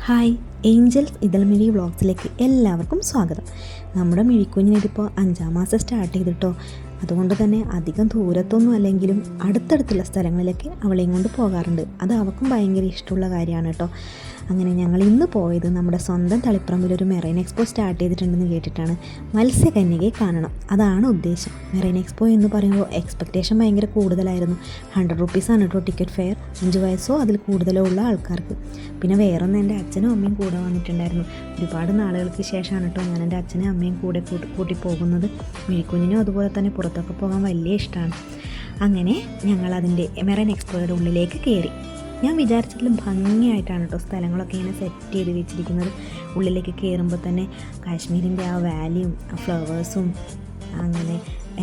Hi, Angeles ഇതൾമിഴി വ്ളോഗ്സിലേക്ക് എല്ലാവർക്കും സ്വാഗതം. നമ്മുടെ മിഴിക്കുഞ്ഞിനിതിപ്പോൾ 5ാം മാസം സ്റ്റാർട്ട് ചെയ്തിട്ടോ. അതുകൊണ്ട് തന്നെ അധികം ദൂരത്തൊന്നും അല്ലെങ്കിലും അടുത്തടുത്തുള്ള സ്ഥലങ്ങളിലൊക്കെ അവളെയും കൊണ്ട് പോകാറുണ്ട്. അത് അവൾക്കും ഭയങ്കര ഇഷ്ടമുള്ള കാര്യമാണ് കേട്ടോ. അങ്ങനെ ഞങ്ങൾ ഇന്ന് പോയത് നമ്മുടെ സ്വന്തം തളിപ്പറമ്പിലൊരു മെറൈൻ എക്സ്പോ സ്റ്റാർട്ട് ചെയ്തിട്ടുണ്ടെന്ന് കേട്ടിട്ടാണ്. മത്സ്യകന്യകയെ കാണണം, അതാണ് ഉദ്ദേശം. മെറൈൻ എക്സ്പോ എന്ന് പറയുമ്പോൾ എക്സ്പെക്റ്റേഷൻ ഭയങ്കര കൂടുതലായിരുന്നു. 100 റുപ്പീസാണ് കേട്ടോ ടിക്കറ്റ് ഫെയർ, 5 വയസ്സോ അതിൽ കൂടുതലോ ഉള്ള ആൾക്കാർക്ക്. പിന്നെ വേറൊന്ന്, എൻ്റെ അച്ഛനും അമ്മയും കൂടെ വന്നിട്ടുണ്ടായിരുന്നു. ഒരുപാട് നാളുകൾക്ക് ശേഷമാണ് കേട്ടോ ഞാൻ എൻ്റെ അച്ഛനും അമ്മയും കൂട്ടി പോകുന്നത്. മിഴിക്കുഞ്ഞിനും അതുപോലെ തന്നെ പുറത്തൊക്കെ പോകാൻ വലിയ ഇഷ്ടമാണ്. അങ്ങനെ ഞങ്ങൾ അതിൻ്റെ മെറൈൻ എക്സ്പോയുടെ ഉള്ളിലേക്ക് കയറി. ഞാൻ വിചാരിച്ചതിലും ഭംഗിയായിട്ടാണ് കേട്ടോ സ്ഥലങ്ങളൊക്കെ ഇങ്ങനെ സെറ്റ് ചെയ്ത് വെച്ചിരിക്കുന്നത്. ഉള്ളിലേക്ക് കയറുമ്പോൾ തന്നെ കാശ്മീരിൻ്റെ ആ വാലിയും ആ ഫ്ലവേഴ്സും അങ്ങനെ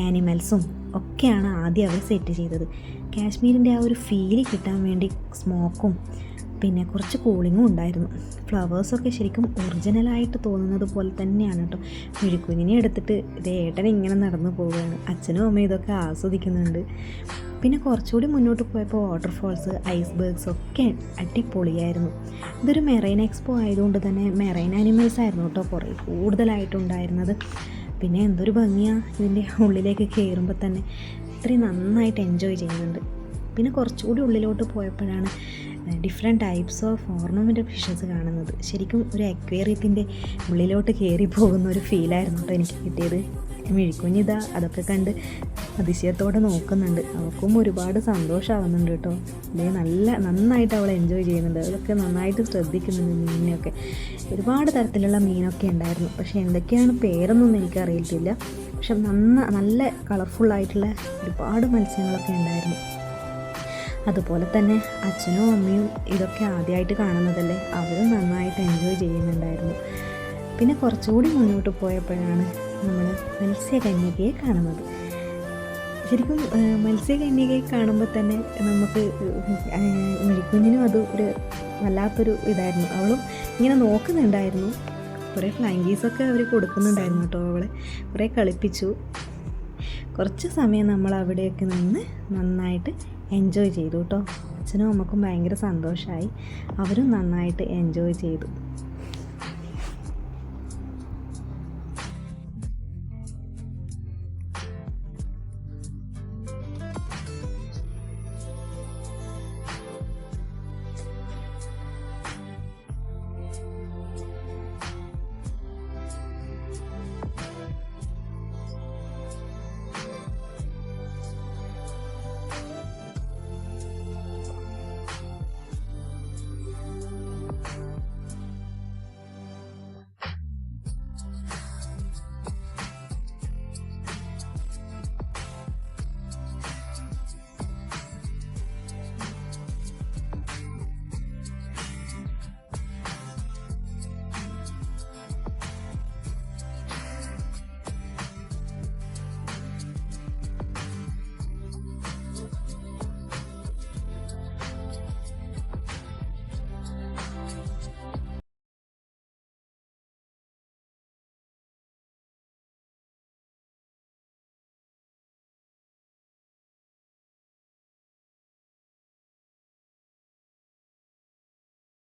ആനിമൽസും ഒക്കെയാണ് ആദ്യം അവർ സെറ്റ് ചെയ്തത്. കാശ്മീരിൻ്റെ ആ ഒരു ഫീല് കിട്ടാൻ വേണ്ടി സ്മോക്കും പിന്നെ കുറച്ച് കൂളിങ്ങും ഉണ്ടായിരുന്നു. ഫ്ലവേഴ്സൊക്കെ ശരിക്കും ഒറിജിനലായിട്ട് തോന്നുന്നത് പോലെ തന്നെയാണ് കേട്ടോ. മിഴിക്കുഞ്ഞിനെ എടുത്തിട്ട് ഏട്ടൻ ഇങ്ങനെ നടന്നു പോവുകയാണ്. അച്ഛനും അമ്മയും ഇതൊക്കെ ആസ്വദിക്കുന്നുണ്ട്. പിന്നെ കുറച്ചുകൂടി മുന്നോട്ട് പോയപ്പോൾ വാട്ടർഫോൾസ്, ഐസ്ബർഗ്സ് ഒക്കെ അടിപൊളിയായിരുന്നു. ഇതൊരു മെറൈൻ എക്സ്പോ ആയതുകൊണ്ട് തന്നെ മെറൈൻ ആനിമൽസ് ആയിരുന്നു കേട്ടോ കുറേ കൂടുതലായിട്ടുണ്ടായിരുന്നത്. പിന്നെ എന്തൊരു ഭംഗിയാണ് ഇതിൻ്റെ ഉള്ളിലേക്ക് കയറുമ്പോൾ തന്നെ. ഇത്രയും നന്നായിട്ട് എൻജോയ് ചെയ്യുന്നുണ്ട്. പിന്നെ കുറച്ചുകൂടി ഉള്ളിലോട്ട് പോയപ്പോഴാണ് different types of ornamental fishes കാണുന്നത്. ശരിക്കും ഒരു അക്വേറിയത്തിൻ്റെ ഉള്ളിലോട്ട് കയറി പോകുന്ന ഒരു ഫീലായിരുന്നു കേട്ടോ എനിക്ക് കിട്ടിയത്. മിഴിക്കുഞ്ഞിതാ അതൊക്കെ കണ്ട് അതിശയത്തോടെ നോക്കുന്നുണ്ട്. അവൾക്കും ഒരുപാട് സന്തോഷമാവുന്നുണ്ട് കേട്ടോ. നന്നായിട്ട് അവൾ എൻജോയ് ചെയ്യുന്നുണ്ട്. അതൊക്കെ നന്നായിട്ട് ശ്രദ്ധിക്കുന്നുണ്ട്. മീനിനെയൊക്കെ ഒരുപാട് തരത്തിലുള്ള മീനൊക്കെ ഉണ്ടായിരുന്നു. പക്ഷേ എന്തൊക്കെയാണ് പേരൊന്നും എനിക്കറിയില്ല. പക്ഷെ നല്ല കളർഫുള്ളായിട്ടുള്ള ഒരുപാട് മത്സ്യങ്ങളൊക്കെ ഉണ്ടായിരുന്നു. അതുപോലെ തന്നെ അച്ഛനും അമ്മയും ഇതൊക്കെ ആദ്യമായിട്ട് കാണുന്നതല്ലേ, അവരും നന്നായിട്ട് എൻജോയ് ചെയ്യുന്നുണ്ടായിരുന്നു. പിന്നെ കുറച്ചുകൂടി മുന്നോട്ട് പോയപ്പോഴാണ് നമ്മൾ മത്സ്യകന്യകയെ കാണുന്നത്. ശരിക്കും മത്സ്യകന്യകയെ കാണുമ്പോൾ തന്നെ നമുക്ക് മിഴിക്കുഞ്ഞിനും അത് ഒരു വല്ലാത്തൊരു ഇതായിരുന്നു. അവളും ഇങ്ങനെ നോക്കുന്നുണ്ടായിരുന്നു. കുറേ ഫ്ലൈങ്കീസൊക്കെ അവർ കൊടുക്കുന്നുണ്ടായിരുന്നു കേട്ടോ. അവളെ കുറേ കളിപ്പിച്ചു. കുറച്ച് സമയം നമ്മൾ അവിടെയൊക്കെ നിന്ന് നന്നായിട്ട് എൻജോയ് ചെയ്തു കേട്ടോ. അച്ഛനും അമ്മക്കും ഭയങ്കര സന്തോഷമായി. അവരും നന്നായിട്ട് എൻജോയ് ചെയ്തു.